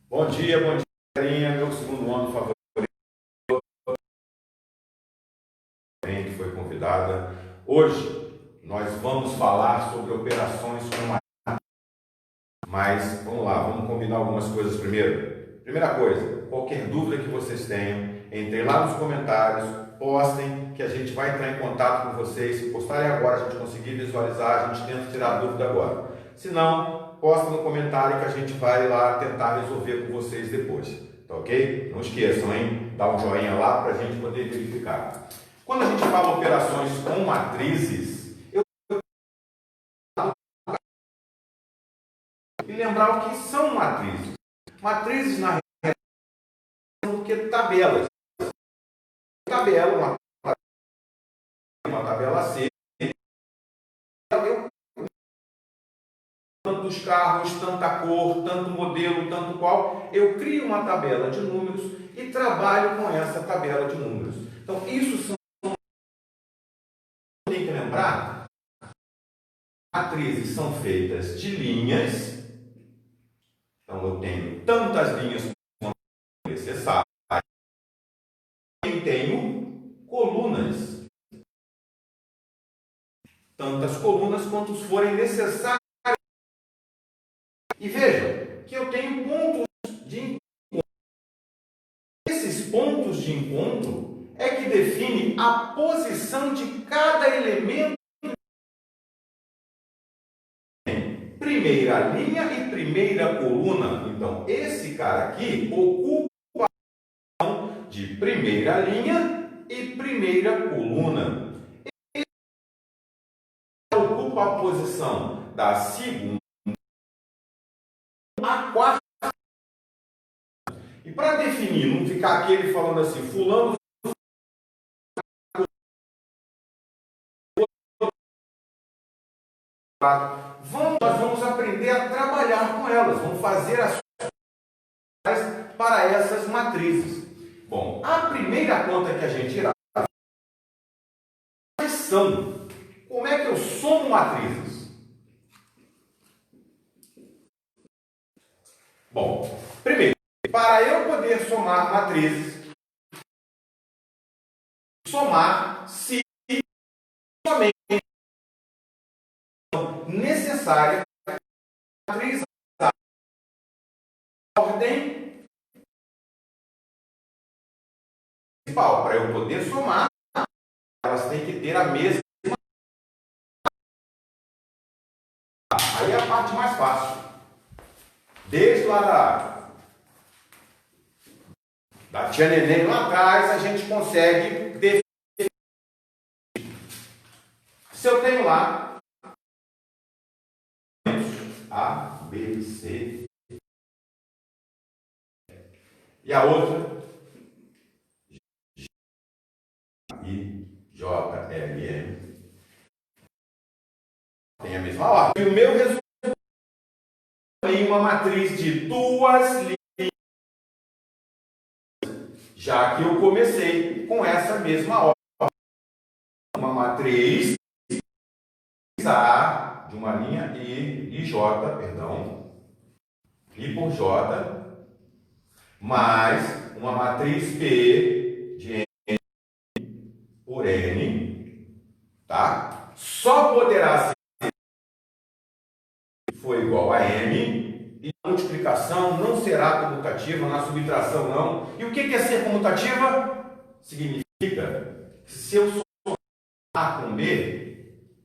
Bom dia, carinha. Meu segundo ano favorito que foi convidada. Hoje nós vamos falar sobre operações com matemática. Mas vamos lá, vamos combinar algumas coisas primeiro. Primeira coisa, qualquer dúvida que vocês tenham, entrem lá nos comentários, postem que a gente vai entrar em contato com vocês. Se postarem agora, a gente conseguir visualizar, a gente tenta tirar a dúvida agora. Se não, posta no comentário que a gente vai lá tentar resolver com vocês depois. Tá ok? Não esqueçam, hein? Dá um joinha lá para a gente poder verificar. Quando a gente fala operações com matrizes, e lembrar o que são matrizes. Matrizes, na realidade, são do que tabelas. Tabela, uma tabela C. Tantos carros, tanta cor, tanto modelo, tanto qual. Eu crio uma tabela de números e trabalho com essa tabela de números. Então, isso são. Tem que lembrar, matrizes são feitas de linhas. Então, eu tenho tantas linhas como necessárias. E tenho colunas. Tantas colunas quantos forem necessárias. E vejam que eu tenho pontos de encontro. Esses pontos de encontro é que define a posição de cada elemento. Primeira linha e primeira coluna. Então, esse cara aqui ocupa a posição de primeira linha e primeira coluna. Ele ocupa a posição da segunda a quarta. E para definir, não ficar aquele falando assim, fulano. Nós vamos aprender a trabalhar com elas, vamos fazer as para essas matrizes. Bom, a primeira conta que a gente irá fazer são. Como é que eu somo matrizes? Bom, primeiro, para eu poder somar matrizes, somar se somente necessária a matriz da ordem principal. Para eu poder somar, elas têm que ter a mesma. Aí é a parte mais fácil. Desde lá da tia Neném lá atrás, a gente consegue definir. Se eu tenho lá A, B, C e a outra I, J, L, M, tem a mesma ordem. E o meu resultado tem uma matriz de duas linhas, já que eu comecei com essa mesma ordem. Uma matriz A de uma linha I, J, perdão, I por J, mais uma matriz P de N por N, tá? Só poderá ser for igual a M, e a multiplicação não será comutativa, na subtração não. E o que é ser comutativa? Significa que se eu somar A com B,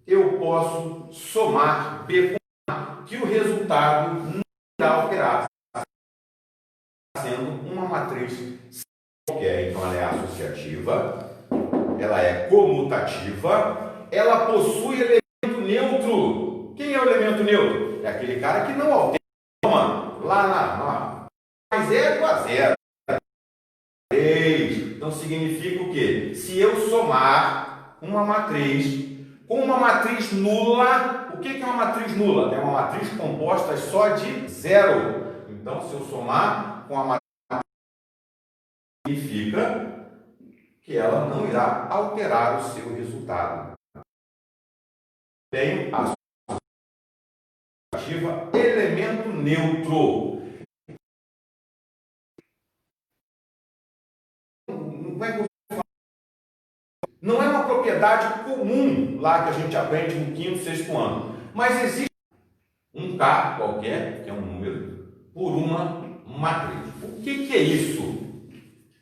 eu posso somar B com A, que o resultado não será alterado, sendo uma matriz qualquer. Então ela é associativa, ela é comutativa, ela possui elemento neutro. Quem é o elemento neutro? É aquele cara que não altera lá na mais é igual a zero. Então significa o quê? Se eu somar uma matriz com uma matriz nula, o que é uma matriz nula? É uma matriz composta só de zero. Então, se eu somar com a matriz, significa que ela não irá alterar o seu resultado. Tenho a associativa elemento neutro. propriedade comum lá que a gente aprende no quinto, sexto ano. Mas existe um K qualquer, que é um número, por uma matriz. O que é isso?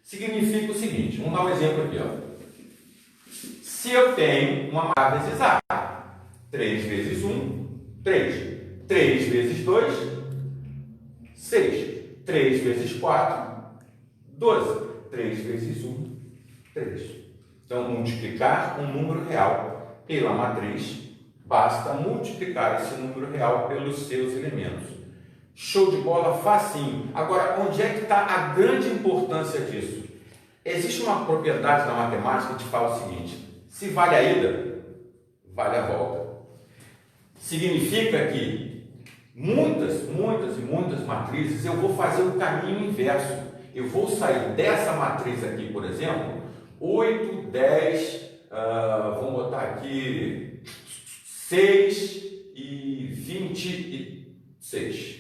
Significa o seguinte, vamos dar um exemplo aqui, ó. Se eu tenho uma K vezes A, 3 vezes 1, 3. 3 vezes 2, 6. 3 vezes 4, 12. 3 vezes 1, 3. Então, multiplicar um número real pela matriz, basta multiplicar esse número real pelos seus elementos. Show de bola, facinho. Agora, onde é que está a grande importância disso? Existe uma propriedade na matemática que te fala o seguinte: se vale a ida, vale a volta. Significa que muitas e muitas matrizes eu vou fazer o caminho inverso. Eu vou sair dessa matriz aqui, por exemplo, 8, 10, vamos botar aqui 6 e 26.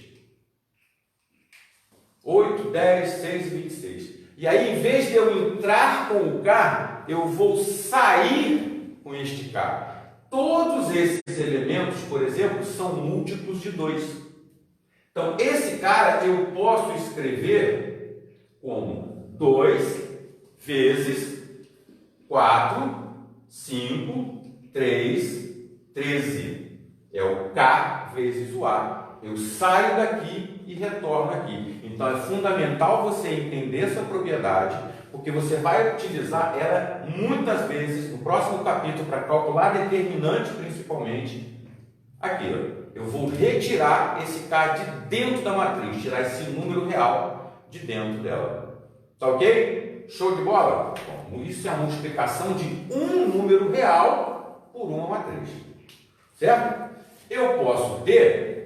8, 10, 6 e 26. E aí, em vez de eu entrar com o K, eu vou sair com este K. Todos esses elementos, por exemplo, são múltiplos de 2. Então, esse cara eu posso escrever como 2 vezes 4, 5, 3, 13. É o K vezes o A. Eu saio daqui e retorno aqui. Então, é fundamental você entender essa propriedade, porque você vai utilizar ela muitas vezes no próximo capítulo para calcular determinante, principalmente. Aqui, ó, eu vou retirar esse K de dentro da matriz, tirar esse número real de dentro dela. Tá ok? Show de bola? Bom, isso é a multiplicação de um número real por uma matriz. Certo? Eu posso ter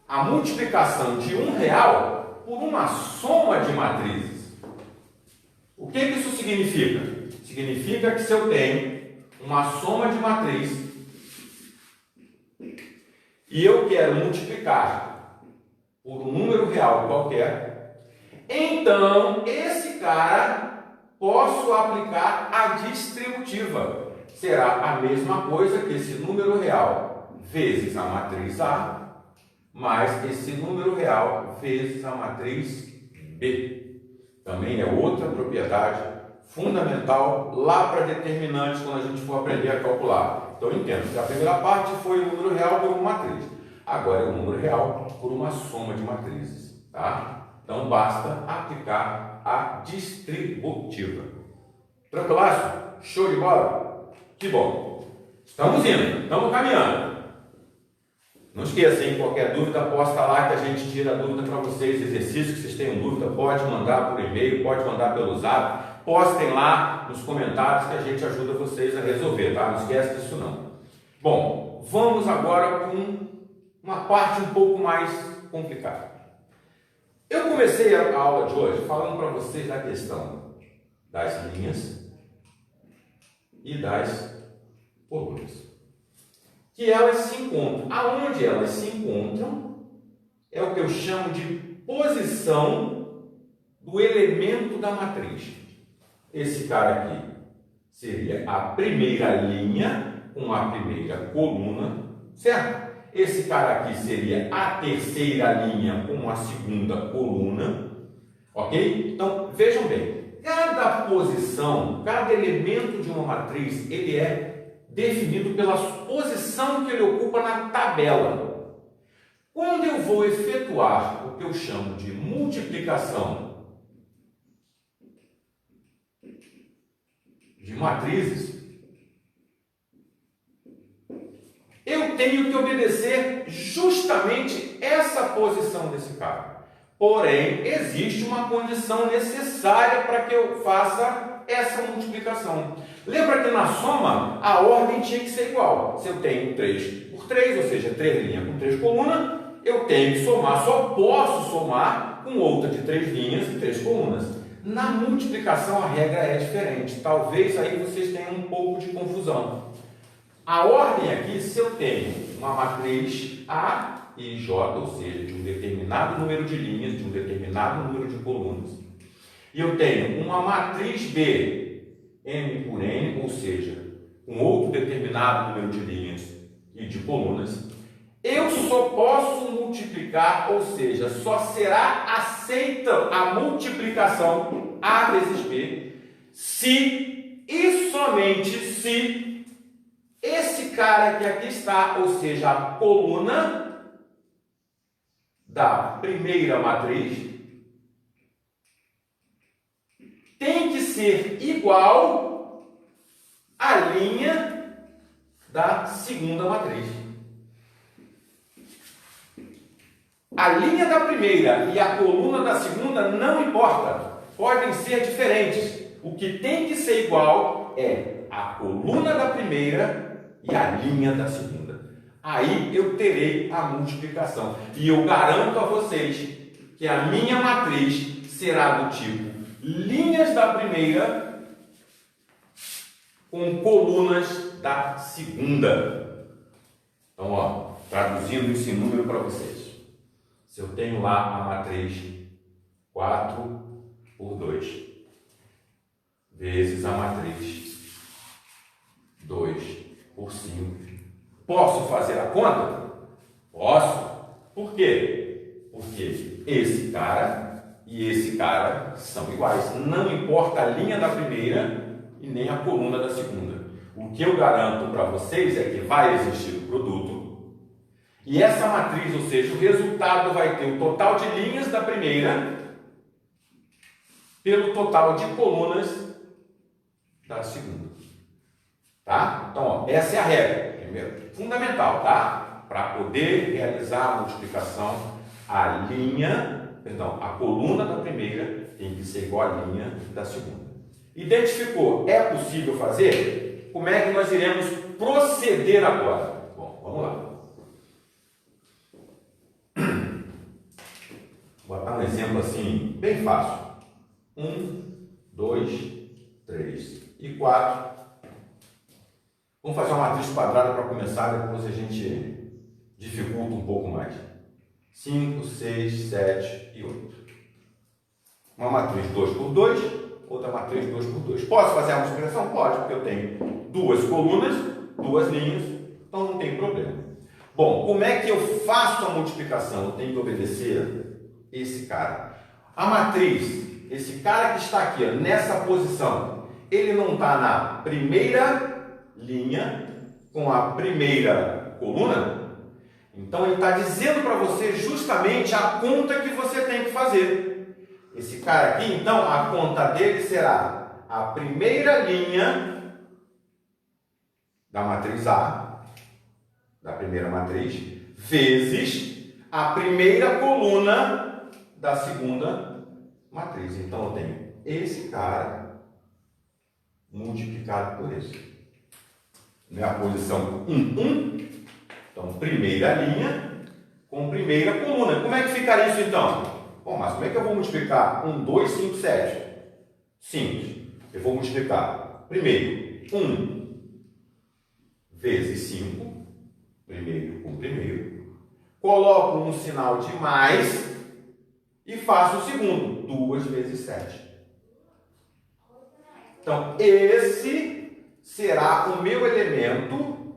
a multiplicação de um real por uma soma de matrizes. O que isso significa? Significa que se eu tenho uma soma de matriz e eu quero multiplicar por um número real qualquer, então esse cara posso aplicar a distributiva. Será a mesma coisa que esse número real vezes a matriz A, mais esse número real vezes a matriz B. Também é outra propriedade fundamental lá para determinantes, quando a gente for aprender a calcular. Então, entendo que a primeira parte foi o número real por uma matriz. Agora é o número real por uma soma de matrizes. Tá? Então, basta aplicar a distributiva. Tranquilaço? Show de bola? Que bom! Estamos indo, estamos caminhando. Não esqueça, hein? Qualquer dúvida, posta lá que a gente tira a dúvida para vocês. Exercício que vocês tenham dúvida, pode mandar por e-mail, pode mandar pelo zap. Postem lá nos comentários que a gente ajuda vocês a resolver, tá? Não esquece disso não. Bom, vamos agora com uma parte um pouco mais complicada. Eu comecei a aula de hoje falando para vocês da questão das linhas e das colunas. Que elas se encontram. Aonde elas se encontram é o que eu chamo de posição do elemento da matriz. Esse cara aqui seria a primeira linha com a primeira coluna, certo? Esse cara aqui seria a terceira linha com a segunda coluna, ok? Então, vejam bem, cada posição, cada elemento de uma matriz, ele é definido pela posição que ele ocupa na tabela. Quando eu vou efetuar o que eu chamo de multiplicação de matrizes, eu tenho que obedecer justamente essa posição desse cara. Porém, existe uma condição necessária para que eu faça essa multiplicação. Lembra que na soma a ordem tinha que ser igual. Se eu tenho 3 por 3, ou seja, 3 linhas com 3 colunas, eu tenho que somar, só posso somar com outra de 3 linhas e 3 colunas. Na multiplicação a regra é diferente. Talvez aí vocês tenham um pouco de confusão. A ordem aqui, se eu tenho uma matriz A e J, ou seja, de um determinado número de linhas, de um determinado número de colunas, e eu tenho uma matriz B, M por N, ou seja, com outro determinado número de linhas e de colunas, eu só posso multiplicar, ou seja, só será aceita a multiplicação A vezes B, se e somente se esse cara que aqui está, ou seja, a coluna da primeira matriz, tem que ser igual à linha da segunda matriz. A linha da primeira e a coluna da segunda não importa, podem ser diferentes. O que tem que ser igual é a coluna da primeira e a linha da segunda. Aí eu terei a multiplicação. E eu garanto a vocês que a minha matriz será do tipo linhas da primeira com colunas da segunda. Então, ó, traduzindo esse número para vocês. Se eu tenho lá a matriz 4 por 2 vezes a matriz 2 por 5, posso fazer a conta? Posso. Por quê? Porque esse cara e esse cara são iguais. Não importa a linha da primeira e nem a coluna da segunda. O que eu garanto para vocês é que vai existir o produto. E essa matriz, ou seja, o resultado vai ter o total de linhas da primeira pelo total de colunas da segunda. Tá? Então, ó, essa é a regra. Primeiro, fundamental, tá? Para poder realizar a multiplicação, a coluna da primeira tem que ser igual à linha da segunda. Identificou? É possível fazer? Como é que nós iremos proceder agora? Bom, vamos lá. Vou botar um exemplo assim, bem fácil. 1, 2, 3 e 4. Vamos fazer uma matriz quadrada para começar, depois a gente dificulta um pouco mais. 5, 6, 7 e 8. Uma matriz 2 por 2, outra matriz 2 por 2. Posso fazer a multiplicação? Pode, porque eu tenho duas colunas, duas linhas, então não tem problema. Bom, como é que eu faço a multiplicação? Eu tenho que obedecer esse cara. A matriz, esse cara que está aqui, ó, nessa posição, ele não está na primeira linha com a primeira coluna? Então ele está dizendo para você justamente a conta que você tem que fazer. Esse cara aqui, então, a conta dele será a primeira linha da matriz A, da primeira matriz, vezes a primeira coluna da segunda matriz. Então eu tenho esse cara multiplicado por esse. Não é a posição 1, 1. Então, primeira linha com primeira coluna. Como é que ficaria isso então? Bom, mas como é que eu vou multiplicar 1, 2, 5, 7? Simples. Eu vou multiplicar primeiro 1 vezes 5, primeiro com primeiro. Coloco um sinal de mais e faço o segundo, 2 vezes 7. Então, esse será o meu elemento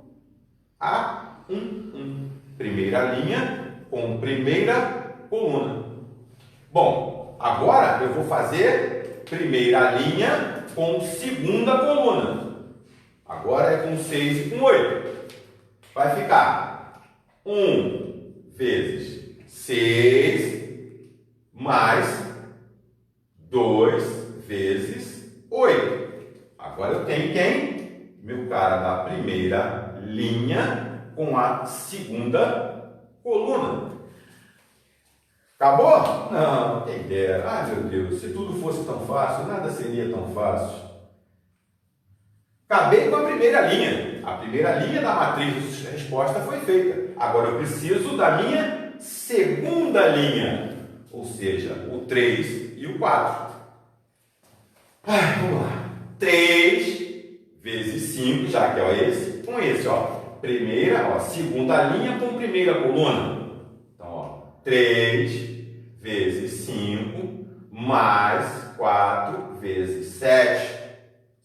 A11. Primeira linha com primeira coluna. Bom, agora eu vou fazer primeira linha com segunda coluna. Agora é com 6 e com 8. Vai ficar 1 vezes 6 mais 2 vezes 8. Agora eu tenho quem? Meu cara da primeira linha com a segunda coluna. Acabou? Não, quem dera. Ai, meu Deus, se tudo fosse tão fácil, nada seria tão fácil. Acabei com a primeira linha. A primeira linha da matriz de resposta foi feita. Agora eu preciso da minha segunda linha, ou seja, o 3 e o 4. Vamos lá. 3 vezes 5, já que é esse, com esse, ó. Primeira, ó, segunda linha com primeira coluna. Então, ó, 3 vezes 5 mais 4 vezes 7.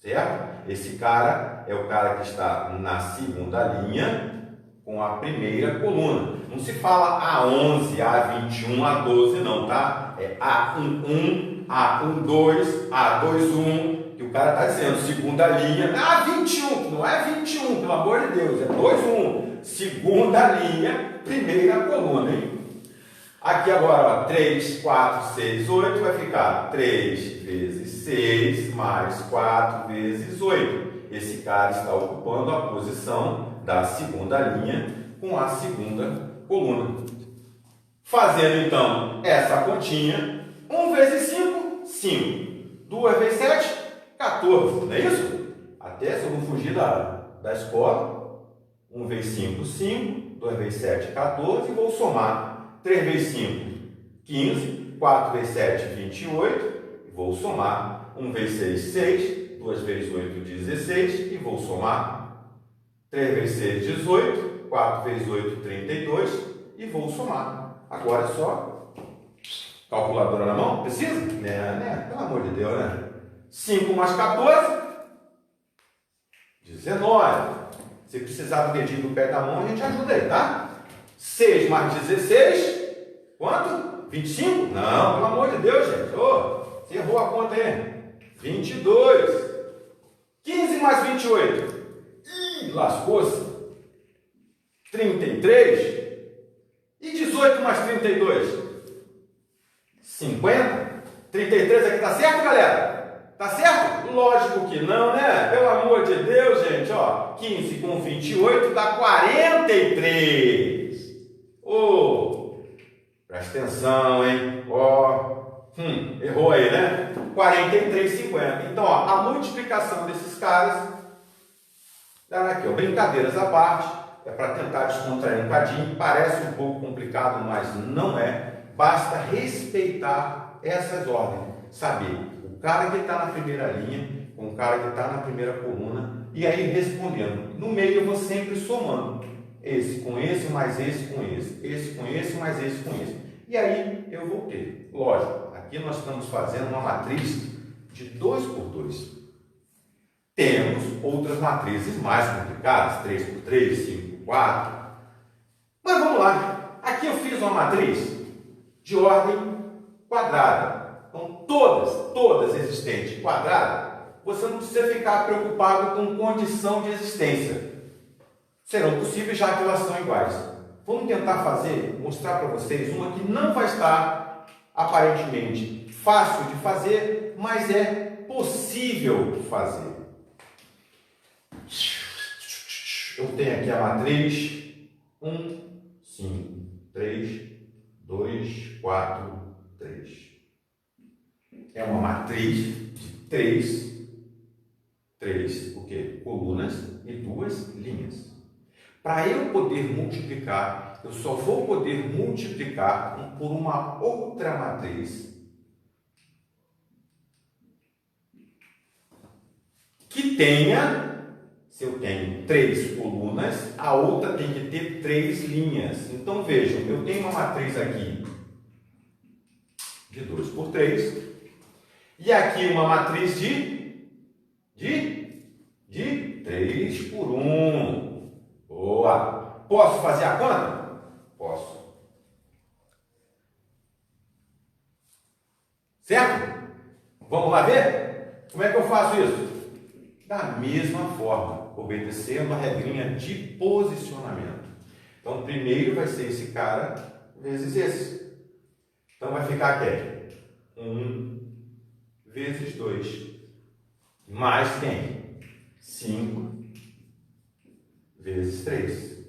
certo? Esse cara é o cara que está na segunda linha com a primeira coluna. Não se fala A11, A21, A12 não, tá? É A11, A12, A21, que o cara está dizendo segunda linha, A21, não é 21, pelo amor de Deus, é 21, segunda linha, primeira coluna, hein? Aqui agora, ó, 3, 4, 6, 8, vai ficar 3 vezes 6 mais 4 vezes 8. Esse cara está ocupando a posição da segunda linha com a segunda coluna. Fazendo então essa continha, 1 vezes 5, 5. 2 vezes 7, 14. Não é isso? Até se eu não fugir da escola, 1 vezes 5, 5. 2 vezes 7, 14. E vou somar 3 vezes 5, 15. 4 vezes 7, 28. E vou somar 1 vezes 6, 6. 2 vezes 8, 16. E vou somar 3 vezes 6, 18. 4 vezes 8, 32. E vou somar. Agora é só calculadora na mão? Precisa? Né? Pelo amor de Deus, né? 5 mais 14, 19. Se precisar do dedinho do pé da mão, a gente ajuda aí, tá? 6 mais 16, quanto? 25? Não, pelo amor de Deus, gente. Ô, você errou a conta aí. 22. 15 mais 28. Ih, lascou-se. 33. E 18 mais 32? 50? 33 aqui tá certo, galera? Tá certo? Lógico que não, né? Pelo amor de Deus, gente, ó. 15 com 28 dá 43. Ô, presta atenção, hein? Ó, errou aí, né? 43,50. Então, ó, a multiplicação desses caras dá aqui, ó, brincadeiras à parte. É para tentar descontrair um bocadinho, parece um pouco complicado, mas não é. Basta respeitar essas ordens, saber o cara que está na primeira linha com o cara que está na primeira coluna e aí respondendo. No meio eu vou sempre somando, esse com esse, mais esse com esse com esse, mais esse com esse. E aí eu vou ter, lógico, aqui nós estamos fazendo uma matriz de 2 por 2. Temos outras matrizes mais complicadas, 3 por 3, 5 por 4. Mas vamos lá. Aqui eu fiz uma matriz de ordem quadrada. Então, todas existentes quadrada, você não precisa ficar preocupado com condição de existência. Serão possíveis já que elas são iguais. Vamos tentar mostrar para vocês uma que não vai estar aparentemente fácil de fazer, mas é possível fazer. Eu tenho aqui a matriz 1, 5, 3, 2, 4, 3. É uma matriz de 3 o quê? Colunas e 2 linhas. Para eu poder multiplicar, eu só vou poder multiplicar por uma outra matriz que tenha. Se eu tenho 3 colunas, a outra tem que ter 3 linhas. Então, vejam, eu tenho uma matriz aqui de 2 por 3 e aqui uma matriz de 3 por 1. Boa! Posso fazer a conta? Posso. Certo? Vamos lá ver? Como é que eu faço isso? Da mesma forma, obedecendo a regrinha de posicionamento. Então, primeiro vai ser esse cara vezes esse. Então, vai ficar aqui. 1 vezes 2. Mais quem? 5 vezes 3.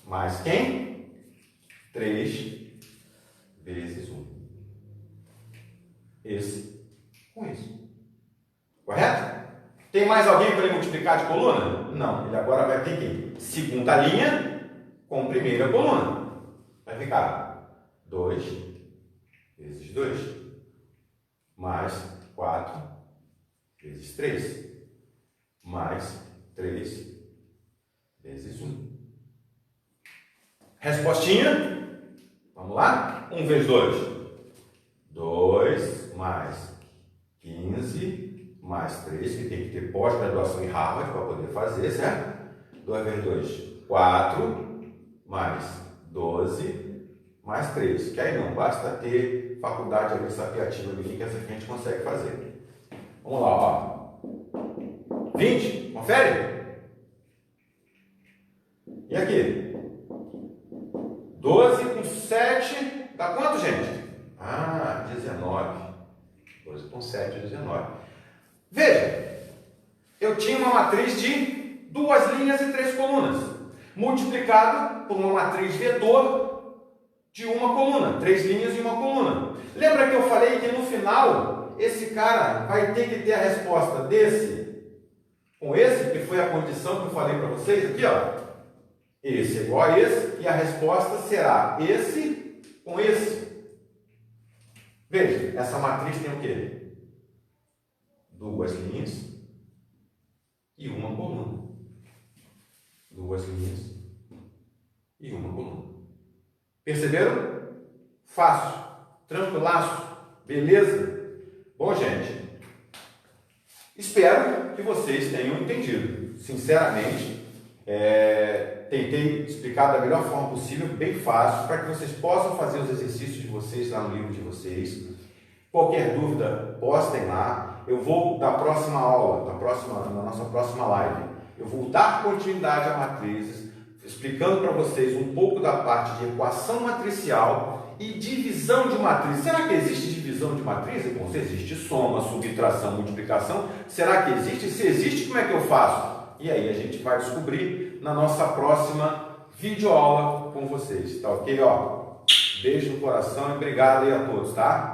Mais quem? 3 vezes 1. Esse com isso. Correto? Tem mais alguém para ele multiplicar de coluna? Não, ele agora vai ter que segunda linha com primeira coluna. Vai ficar 2 vezes 2 mais 4 vezes 3 mais 3 vezes 1. Respostinha? Vamos lá? 1 vezes 2. 2 mais 15 mais 3, que tem que ter pós-graduação em Harvard para poder fazer, certo? 2 vezes 2, 4, mais 12, mais 3. Que aí não basta ter faculdade administrativa ali, que essa aqui a gente consegue fazer. Vamos lá, ó. 20, confere? E aqui? 12 com 7, dá quanto, gente? Ah, 19. 12 com 7, 19. Veja, eu tinha uma matriz de 2 linhas e 3 colunas, multiplicado por uma matriz vetor de uma coluna, 3 linhas e uma coluna. Lembra que eu falei que no final, esse cara vai ter que ter a resposta desse com esse, que foi a condição que eu falei para vocês aqui, ó. Esse é igual a esse, e a resposta será esse com esse. Veja, essa matriz tem o quê? 2 linhas e uma coluna. 2 linhas e uma coluna. Perceberam? Fácil, tranquilaço, beleza? Bom, gente, espero que vocês tenham entendido. Sinceramente, tentei explicar da melhor forma possível, bem fácil, para que vocês possam fazer os exercícios de vocês lá no livro de vocês. Qualquer dúvida, postem lá. Eu vou, na próxima aula, na nossa próxima live, eu vou dar continuidade a matrizes, explicando para vocês um pouco da parte de equação matricial e divisão de matriz. Será que existe divisão de matriz? Bom, se existe soma, subtração, multiplicação, será que existe? Se existe, como é que eu faço? E aí a gente vai descobrir na nossa próxima videoaula com vocês, tá ok? Ó, beijo no coração e obrigado aí a todos, tá?